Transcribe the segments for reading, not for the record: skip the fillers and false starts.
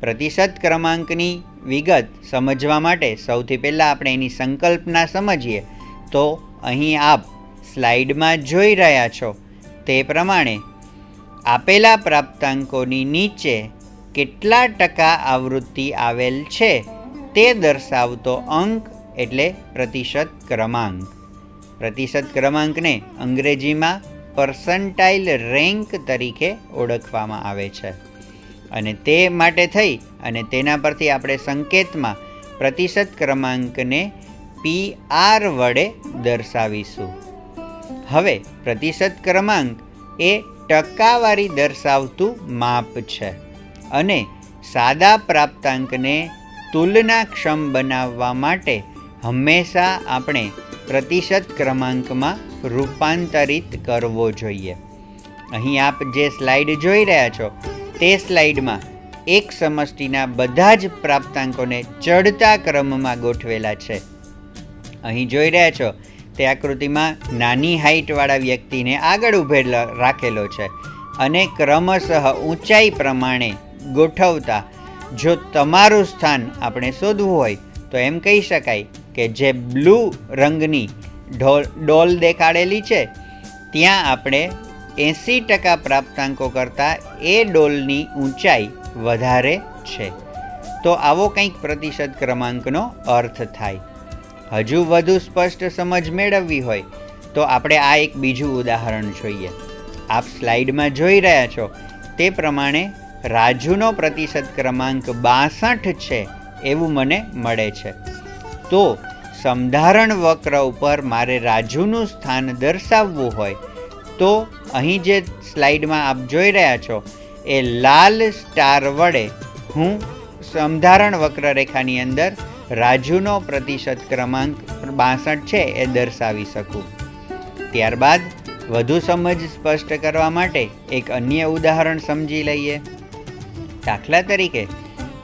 પ્રતિશત ક્રમાંકની વિગત સમજવા માટે સૌથી પહેલાં આપણે એની સંકલ્પના સમજીએ તો અહીં આપ સ્લાઇડમાં જોઈ રહ્યા છો તે પ્રમાણે આપેલા પ્રાપ્તાંકોની નીચે કેટલા ટકા આવૃત્તિ આવેલ છે તે દર્શાવતો અંક એટલે પ્રતિશત ક્રમાંક. પ્રતિશત ક્રમાંકને અંગ્રેજીમાં પર્સન્ટાઇલ રેન્ક તરીકે ઓળખવામાં આવે છે અને તે માટે થઈ અને તેના પરથી આપણે સંકેતમાં પ્રતિશત ક્રમાંકને PR વડે દર્શાવીશું. હવે પ્રતિશત ક્રમાંક એ ટકાવારી દર્શાવતું માપ છે અને સાદા પ્રાપ્તાંકને તુલનાક્ષમ બનાવવા માટે હંમેશા આપણે પ્રતિશત ક્રમાંકમાં રૂપાંતરિત કરવો જોઈએ. અહીં આપ જે સ્લાઇડ જોઈ રહ્યા છો તે સ્લાઇડમાં એક સમષ્ટિના બધા જ પ્રાપ્તાંકોને ચડતા ક્રમમાં ગોઠવેલા છે. અહીં જોઈ રહ્યા છો તે આકૃતિમાં નાની હાઇટવાળા વ્યક્તિને આગળ ઊભેલો રાખેલો છે અને ક્રમશઃ ઊંચાઈ પ્રમાણે ગોઠવતા જો તમારું સ્થાન આપણે શોધવું હોય તો એમ કહી શકાય કે જે બ્લુ રંગની ડોલ દેખાડેલી છે ત્યાં આપણે 80% પ્રાપ્તાંકો કરતાં એ ડોલની ઊંચાઈ વધારે છે. તો આવો કંઈક પ્રતિશત ક્રમાંકનો અર્થ થાય. હજુ વધુ સ્પષ્ટ સમજ મેળવવી હોય તો આપણે આ એક બીજું ઉદાહરણ જોઈએ. આપ સ્લાઇડમાં જોઈ રહ્યા છો તે પ્રમાણે રાજુનો પ્રતિશત ક્રમાંક 62 છે એવું મને મળે છે. તો સમધારણ વક્ર ઉપર મારે રાજુનું સ્થાન દર્શાવવું હોય તો અહીં જે સ્લાઇડમાં આપ જોઈ રહ્યા છો એ લાલ સ્ટાર વડે હું સમધારણ વક્રરેખાની અંદર રાજુનો પ્રતિશત ક્રમાંક 62 છે એ દર્શાવી શકું. ત્યારબાદ વધુ સમજ સ્પષ્ટ કરવા માટે એક અન્ય ઉદાહરણ સમજી લઈએ. દાખલા તરીકે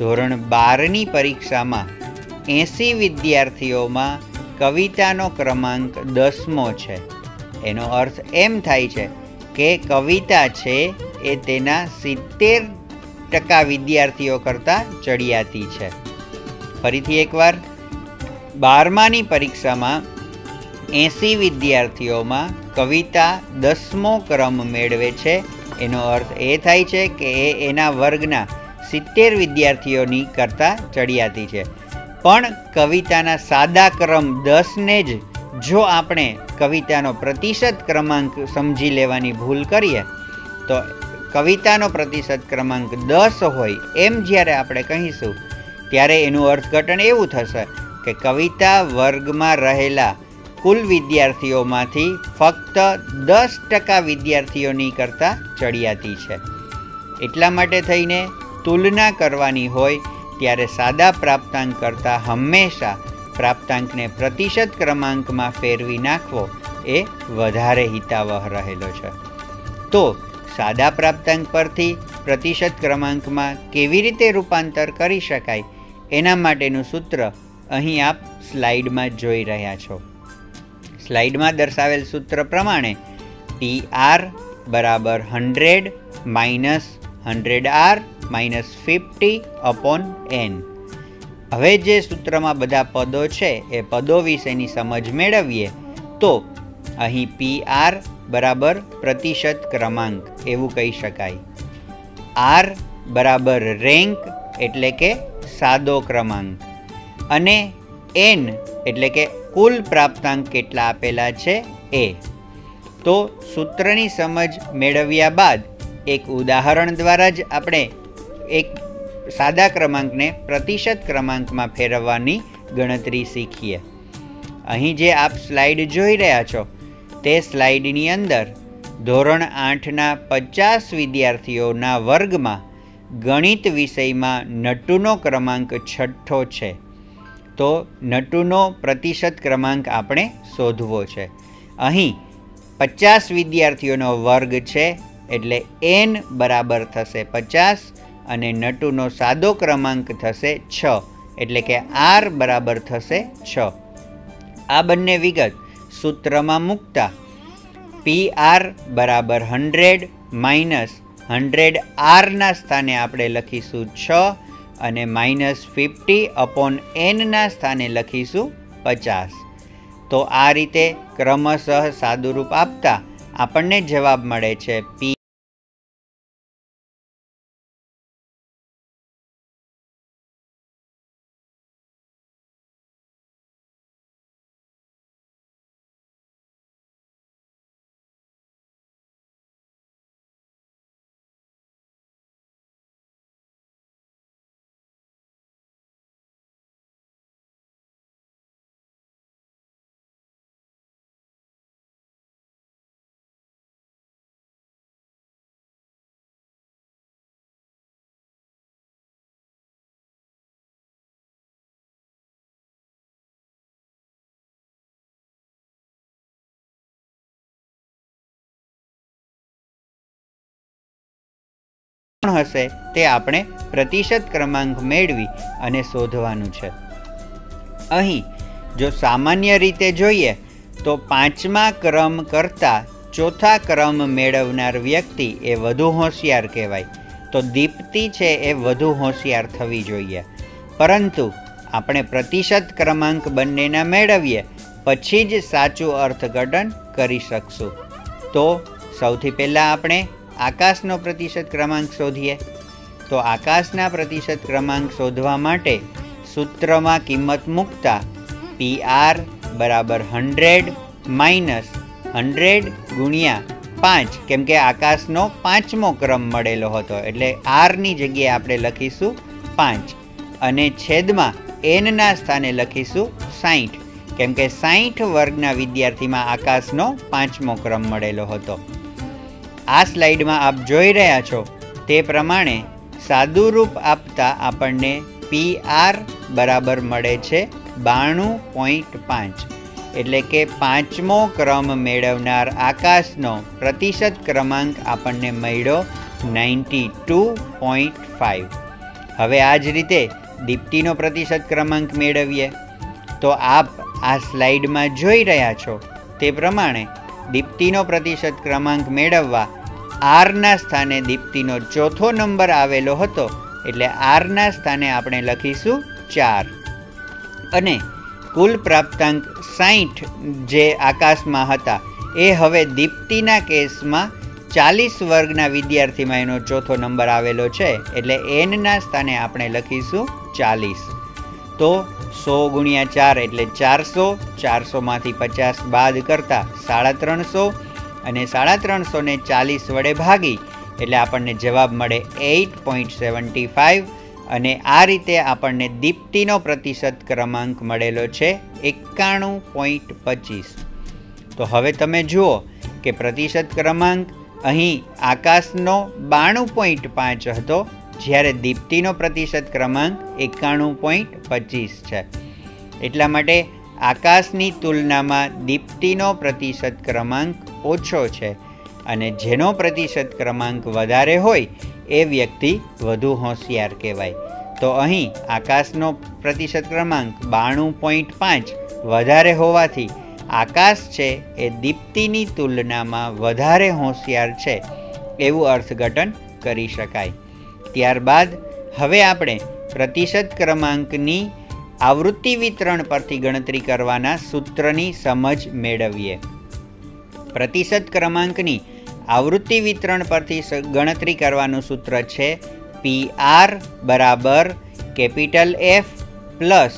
ધોરણ 12ની પરીક્ષામાં 80 વિદ્યાર્થીઓમાં કવિતાનો ક્રમાંક 10મો છે. એનો અર્થ એમ થાય છે કે કવિતા છે એ તેના 70% વિદ્યાર્થીઓ કરતાં ચડિયાતી છે. ફરીથી એકવાર 12માની પરીક્ષામાં 80 વિદ્યાર્થીઓમાં કવિતા 10મો ક્રમ મેળવે છે. એનો અર્થ એ થાય છે કે એના વર્ગના 70 વિદ્યાર્થીઓની કરતાં ચડિયાતી છે. પણ કવિતાના સાદા ક્રમ 10ને જ જો આપણે કવિતાનો પ્રતિશત ક્રમાંક સમજી લેવાની ભૂલ કરીએ તો કવિતાનો પ્રતિશત ક્રમાંક 10 હોય એમ જ્યારે આપણે કહીશું ત્યારે એનું અર્થઘટન એવું થશે કે કવિતા વર્ગમાં રહેલા કુલ વિદ્યાર્થીઓમાંથી ફક્ત 10% વિદ્યાર્થીઓની કરતાં ચડિયાતી છે. એટલા માટે થઈને તુલના કરવાની હોય ત્યારે સાદા પ્રાપ્તાંક કરતાં હંમેશા પ્રાપ્તાંકને પ્રતિશત ક્રમાંકમાં ફેરવી નાખવો એ વધારે હિતાવહ રહેલો છે. તો સાદા પ્રાપ્તાંક પરથી પ્રતિશત ક્રમાંકમાં કેવી રીતે રૂપાંતર કરી શકાય એના માટેનું સૂત્ર અહીં આપ સ્લાઇડમાં જોઈ રહ્યા છો. સ્લાઇડમાં દર્શાવેલ સૂત્ર પ્રમાણે PR બરાબર 100 માઇનસ 100R માઇનસ 50/n. હવે જે સૂત્રમાં બધા પદો છે એ પદો વિશેની સમજ મેળવીએ તો અહીં PR બરાબર પ્રતિશત ક્રમાંક એવું કહી શકાય. R બરાબર રેન્ક એટલે કે સાદો ક્રમાંક અને N એટલે કે કુલ પ્રાપ્તાંક કેટલા આપેલા છે એ. તો સૂત્રની સમજ મેળવ્યા બાદ એક ઉદાહરણ દ્વારા જ આપણે એક સાદા ક્રમાંકને પ્રતિશત ક્રમાંકમાં ફેરવવાની ગણતરી શીખીએ. અહીં જે આપ સ્લાઇડ જોઈ રહ્યા છો તે સ્લાઇડની અંદર ધોરણ 8ના 50 વિદ્યાર્થીઓના વર્ગમાં ગણિત વિષયમાં નટુનો ક્રમાંક 6 છે. તો નટુનો પ્રતિશત ક્રમાંક આપણે શોધવો છે. અહીં 50 વિદ્યાર્થીઓનો વર્ગ છે એટલે n બરાબર થશે 50 અને નટુનો સાદો ક્રમાંક થશે 6 એટલે કે R બરાબર થશે 6. આ બંને વિગત સૂત્રમાં મૂકતા PR બરાબર 100 માઇનસ 100R ના સ્થાને આપણે લખીશું 6 અને -50/n ના સ્થાને લખીશું 50. તો આ રીતે ક્રમશઃ સાદુરૂપ આપતા આપણને જવાબ મળે છે P હશે તે આપણે પ્રતિશત ક્રમાંક મેળવી અને શોધવાનું છે. અહીં જો સામાન્ય રીતે જોઈએ તો 5મા ક્રમ કરતાં ચોથા ક્રમ મેળવનાર વ્યક્તિ એ વધુ હોશિયાર કહેવાય. તો દીપ્તિ છે એ વધુ હોશિયાર થવી જોઈએ. પરંતુ આપણે પ્રતિશત ક્રમાંક બંનેના મેળવીએ પછી જ સાચું અર્થઘટન કરી શકશું. તો સૌથી પહેલાં આપણે આકાશનો પ્રતિશત ક્રમાંક શોધીએ. તો આકાશના પ્રતિશત ક્રમાંક શોધવા માટે સૂત્રમાં કિંમત મૂકતા PR બરાબર 100 માઇનસ 100 ગુણ્યા 5, કેમ કે આકાશનો 5મો ક્રમ મળેલો હતો એટલે આરની જગ્યાએ આપણે લખીશું 5 અને છેદમાં n ના સ્થાને લખીશું 60, કેમ કે 60 વર્ગના વિદ્યાર્થીમાં આકાશનો 5મો ક્રમ મળેલો હતો. આ સ્લાઇડમાં આપ જોઈ રહ્યા છો તે પ્રમાણે સાદુરૂપ આપતા આપણને PR બરાબર મળે છે 92.5, એટલે કે 5મો ક્રમ મેળવનાર આકાશનો પ્રતિશત ક્રમાંક આપણને મળ્યો 92.5. હવે આ જ રીતે દીપ્તિનો પ્રતિશત ક્રમાંક મેળવીએ. તો આપ આ સ્લાઇડમાં જોઈ રહ્યા છો તે પ્રમાણે દીપ્તિનો પ્રતિશત ક્રમાંક મેળવવા આરના સ્થાને દીપ્તિનો ચોથો નંબર આવેલો હતો એટલે આરના સ્થાને આપણે લખીશું 4 અને કુલ પ્રાપ્તાંક 60 જે આકાશમાં હતા એ હવે દીપ્તિના કેસમાં 40 વર્ગના વિદ્યાર્થીમાં એનો ચોથો નંબર આવેલો છે એટલે n ના સ્થાને આપણે લખીશું 40. તો 100 ગુણ્યા 4 એટલે 400, 400માંથી 50 બાદ કરતા 350 અને 350 ને 40 વડે ભાગી એટલે આપણને જવાબ મળે 8.75 અને આ રીતે આપણને દીપ્તિનો પ્રતિશત ક્રમાંક મળેલો છે 91.25. તો હવે તમે જુઓ કે પ્રતિશત ક્રમાંક અહીં આકાશનો 92.5 હતો જ્યારે દીપ્તિનો પ્રતિશત ક્રમાંક 91.25 છે. એટલા માટે આકાશની તુલનામાં દીપ્તિનો પ્રતિશત ક્રમાંક ઓછો છે અને જેનો પ્રતિશત ક્રમાંક વધારે હોય એ વ્યક્તિ વધુ હોશિયાર કહેવાય. તો અહીં આકાશનો પ્રતિશત ક્રમાંક 92.5 વધારે હોવાથી આકાશ છે એ દીપ્તિની તુલનામાં વધારે હોશિયાર છે એવું અર્થઘટન કરી શકાય. ત્યારબાદ હવે આપણે પ્રતિશત ક્રમાંકની આવૃત્તિ વિતરણ પરથી ગણતરી કરવાના સૂત્રની સમજ મેળવીએ. પ્રતિશત ક્રમાંકની આવૃત્તિ વિતરણ પરથી ગણતરી કરવાનું સૂત્ર છે PR બરાબર F પ્લસ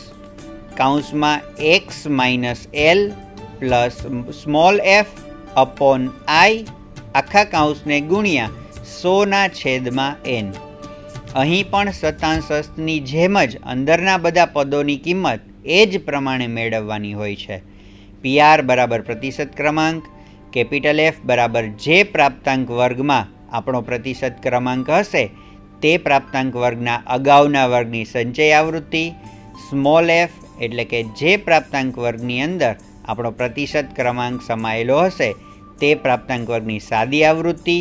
કૌંસમાં x minus L plus small f upon I આખા કૌંસને ગુણ્યા 100/n. અહીં પણ શતાંશની જેમ જ અંદરના બધા પદોની કિંમત એ જ પ્રમાણે મેળવવાની હોય છે. PR બરાબર પ્રતિશત ક્રમાંક, F બરાબર જે પ્રાપ્તાંક વર્ગમાં આપણો પ્રતિશત ક્રમાંક હશે તે પ્રાપ્તાંક વર્ગના અગાઉના વર્ગની સંચય આવૃત્તિ, સ્મોલ f એટલે કે જે પ્રાપ્તાંક વર્ગની અંદર આપણો પ્રતિશત ક્રમાંક સમાયેલો હશે તે પ્રાપ્તાંક વર્ગની સાદી આવૃત્તિ,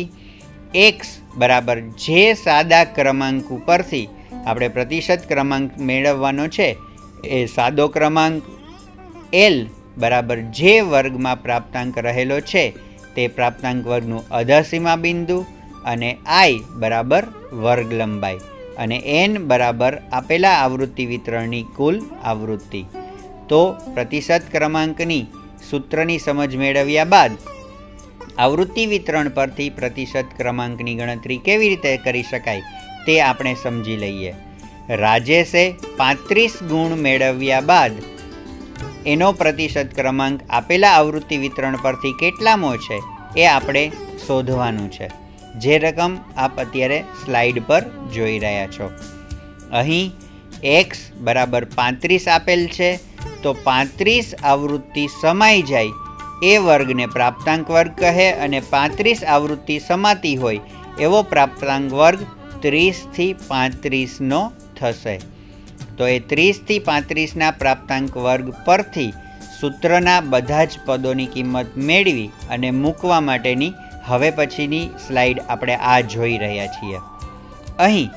x બરાબર જે સાદા ક્રમાંક ઉપરથી આપણે પ્રતિશત ક્રમાંક મેળવવાનો છે એ સાદો ક્રમાંક, L બરાબર જે વર્ગમાં પ્રાપ્તાંક રહેલો છે તે પ્રાપ્તાંક વર્ગનું અધસીમા બિંદુ અને I બરાબર વર્ગ લંબાઈ. અને n બરાબર આપેલા આવૃત્તિ વિતરણની કુલ આવૃત્તિ. તો પ્રતિશત ક્રમાંકની સૂત્રની સમજ મેળવ્યા બાદ આવૃત્તિ વિતરણ પરથી પ્રતિશત ક્રમાંકની ગણતરી કેવી રીતે કરી શકાય તે આપણે સમજી લઈએ. રાજેશે 35 ગુણ મેળવ્યા બાદ એનો પ્રતિશત ક્રમાંક આપેલા આવૃત્તિ વિતરણ પરથી કેટલામો છે એ આપણે શોધવાનું છે, જે રકમ આપ અત્યારે સ્લાઇડ પર જોઈ રહ્યા છો. અહીં x બરાબર 35 આપેલ છે, તો 35 આવૃત્તિ સમાઈ જાય એ વર્ગને પ્રાપ્તાંક વર્ગ કહે અને 35 આવૃત્તિ સમાતી હોય એવો પ્રાપ્તાંક વર્ગ 30 થી 35નો થશે. તો એ 30 થી 35ના પ્રાપ્તાંક વર્ગ પરથી સૂત્રના બધા જ પદોની કિંમત મેળવી અને મૂકવા માટેની હવે પછીની સ્લાઇડ આપણે આ જોઈ રહ્યા છીએ. અહીં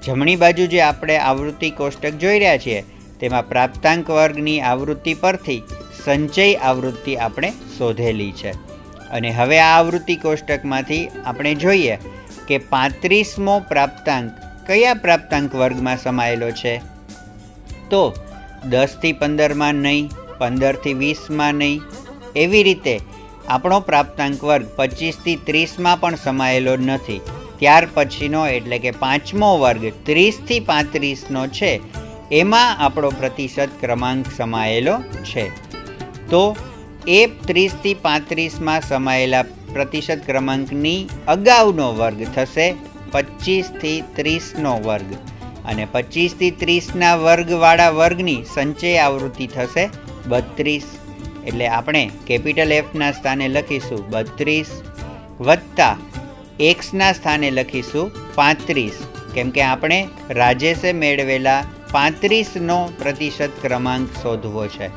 જમણી બાજુ જે આપણે આવૃત્તિ કોષ્ટક જોઈ રહ્યા છીએ તેમાં પ્રાપ્તાંક વર્ગની આવૃત્તિ પરથી સંચય આવૃત્તિ આપણે શોધેલી છે. અને હવે આ આવૃત્તિ કોષ્ટકમાંથી આપણે જોઈએ કે 35મો પ્રાપ્તાંક કયા પ્રાપ્તાંક વર્ગમાં સમાયેલો છે. તો 10 થી 15માં નહીં, 15 થી 20માં નહીં, એવી રીતે આપણો પ્રાપ્તાંક વર્ગ 25 થી 30માં પણ સમાયેલો નથી. ત્યાર પછીનો એટલે કે 5મો વર્ગ 30 થી 35નો છે, એમાં આપણો પ્રતિશત ક્રમાંક સમાયેલો છે. તો એ 30 થી 35માં સમાયેલા પ્રતિશત ક્રમાંકની અગાઉનો વર્ગ થશે 25 થી 30નો વર્ગ, અને 25 થી 30ના વર્ગવાળા વર્ગની સંચય આવૃત્તિ થશે 32. એટલે આપણે કેપિટલ Fના સ્થાને લખીશું 32 વત્તા એક્સના સ્થાને લખીશું 35, કેમ કે આપણે રાજેશે મેળવેલા 35નો પ્રતિશત ક્રમાંક શોધવો છે.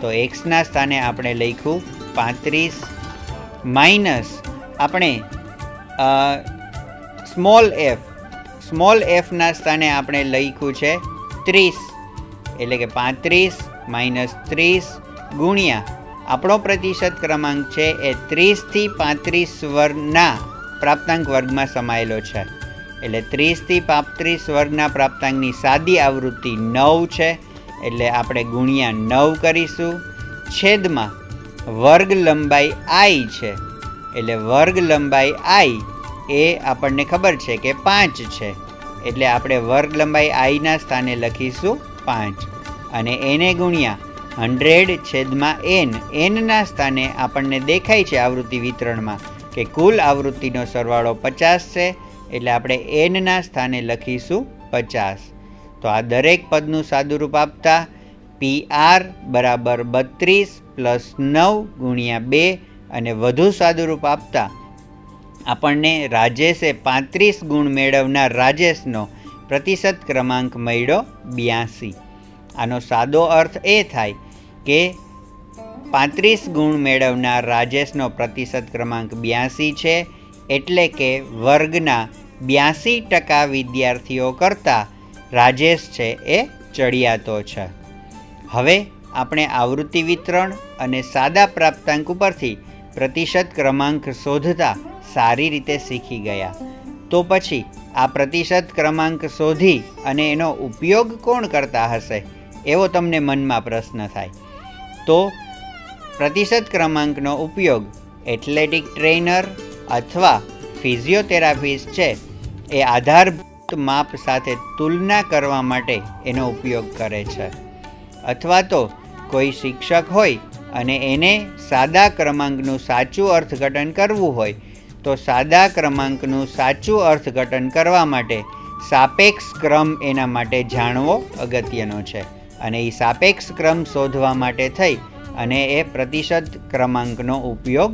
તો એક્સના સ્થાને આપણે લખ્યું 35 માઇનસ આપણે સ્મોલ એફના સ્થાને આપણે લખ્યું છે 30, એટલે કે 35 માઇનસ 30 ગુણ્યા આપણો પ્રતિશત ક્રમાંક છે એ 30 થી 35 વર્ગના પ્રાપ્તાંક વર્ગમાં સમાયેલો છે. એટલે 30 થી 35 વર્ગના પ્રાપ્તાંકની સાદી આવૃત્તિ 9 છે, એટલે આપણે ગુણ્યા 9 કરીશું. છેદમાં વર્ગ લંબાઈ i છે, એટલે વર્ગ લંબાઈ i એ આપણને ખબર છે કે 5 છે, એટલે આપણે વર્ગ લંબાઈ i ના સ્થાને લખીશું 5 અને એને ગુણ્યા 100/n. n ના સ્થાને આપણને દેખાય છે આવૃત્તિ વિતરણમાં કે કુલ આવૃત્તિનો સરવાળો 50 છે, એટલે આપણે n ના સ્થાને લખીશું 50. તો આ દરેક પદનું સાદુરૂપ આપતા PR બરાબર 32 પ્લસ 9 ગુણ્યા 2 અને વધુ સાદુરૂપ આપતા આપણને રાજેશે 35 ગુણ મેળવનાર રાજેશનો પ્રતિશત ક્રમાંક મળ્યો 82. આનો સાદો અર્થ એ થાય કે 35 ગુણ મેળવનાર રાજેશનો પ્રતિશત ક્રમાંક 82 છે, એટલે કે વર્ગના 82% વિદ્યાર્થીઓ કરતાં રાજેશ છે એ ચડિયાતો છે. હવે આપણે આવૃત્તિ વિતરણ અને સાદા પ્રાપ્તાંક ઉપરથી પ્રતિશત ક્રમાંક શોધતા સારી રીતે શીખી ગયા. તો પછી આ પ્રતિશત ક્રમાંક શોધી અને એનો ઉપયોગ કોણ કરતા હશે એવો તમને મનમાં પ્રશ્ન થાય. તો પ્રતિશત ક્રમાંકનો ઉપયોગ એથ્લેટિક ટ્રેનર અથવા ફિઝિયોથેરાપિસ્ટ છે એ આધારભૂત માપ સાથે તુલના કરવા માટે એનો ઉપયોગ કરે છે. અથવા તો કોઈ શિક્ષક હોય અને એને સાદા ક્રમાંકનું સાચું અર્થઘટન કરવું હોય તો સાદા ક્રમાંકનું સાચું અર્થઘટન કરવા માટે સાપેક્ષ ક્રમ એના માટે જાણવો અગત્યનો છે, અને એ સાપેક્ષ ક્રમ શોધવા માટે થઈ અને એ પ્રતિશત ક્રમાંકનો ઉપયોગ